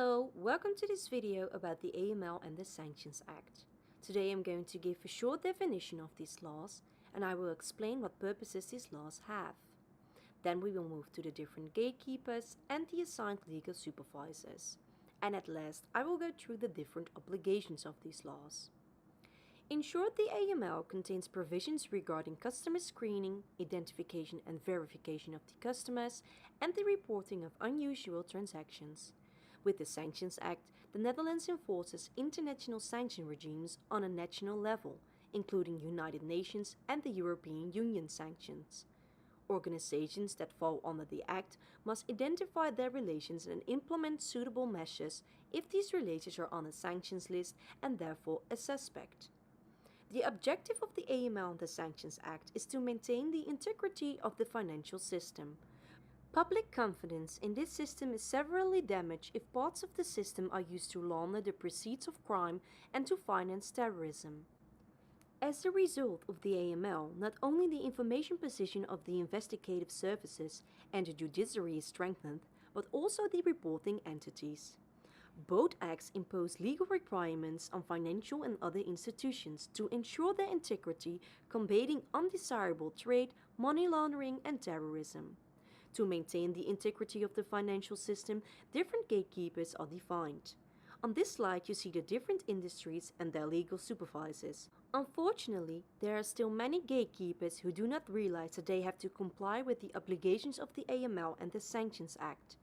Hello, welcome to this video about the AML and the Sanctions Act. Today I'm going to give a short definition of these laws and I will explain what purposes these laws have. Then we will move to the different gatekeepers and the assigned legal supervisors. And at last I will go through the different obligations of these laws. In short, the AML contains provisions regarding customer screening, identification and verification of the customers, and the reporting of unusual transactions. With the Sanctions Act, the Netherlands enforces international sanction regimes on a national level, including United Nations and the European Union sanctions. Organizations that fall under the Act must identify their relations and implement suitable measures if these relations are on a sanctions list and therefore a suspect. The objective of the AML and the Sanctions Act is to maintain the integrity of the financial system. Public confidence in this system is severely damaged if parts of the system are used to launder the proceeds of crime and to finance terrorism. As a result of the AML, not only the information position of the investigative services and the judiciary is strengthened, but also the reporting entities. Both acts impose legal requirements on financial and other institutions to ensure their integrity, combating undesirable trade, money laundering, and terrorism. To maintain the integrity of the financial system, different gatekeepers are defined. On this slide you see the different industries and their legal supervisors. Unfortunately, there are still many gatekeepers who do not realize that they have to comply with the obligations of the AML and the Sanctions Act.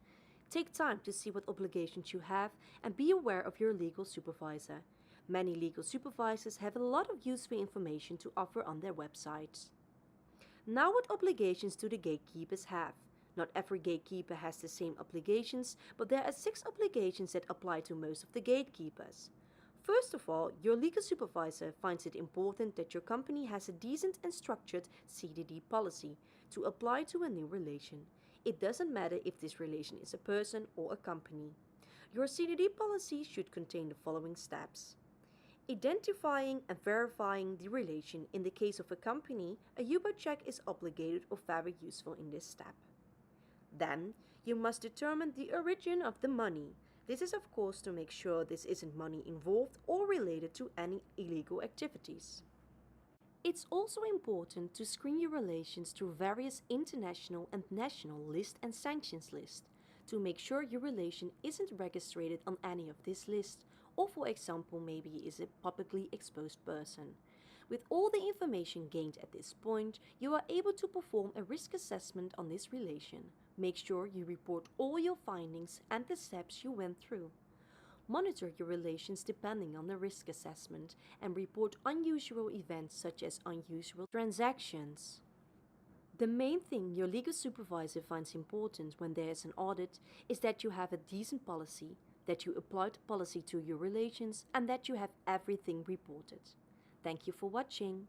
Take time to see what obligations you have and be aware of your legal supervisor. Many legal supervisors have a lot of useful information to offer on their websites. Now, what obligations do the gatekeepers have? Not every gatekeeper has the same obligations, but there are 6 obligations that apply to most of the gatekeepers. First of all, your legal supervisor finds it important that your company has a decent and structured CDD policy to apply to a new relation. It doesn't matter if this relation is a person or a company. Your CDD policy should contain the following steps. Identifying and verifying the relation. In the case of a company, a U-boat check is obligated or very useful in this step. Then, you must determine the origin of the money. This is of course to make sure this isn't money involved or related to any illegal activities. It's also important to screen your relations through various international and national list and sanctions lists to make sure your relation isn't registered on any of these lists, or for example maybe is a publicly exposed person. With all the information gained at this point, you are able to perform a risk assessment on this relation. Make sure you report all your findings and the steps you went through. Monitor your relations depending on the risk assessment and report unusual events such as unusual transactions. The main thing your legal supervisor finds important when there is an audit is that you have a decent policy, that you apply the policy to your relations, and that you have everything reported. Thank you for watching.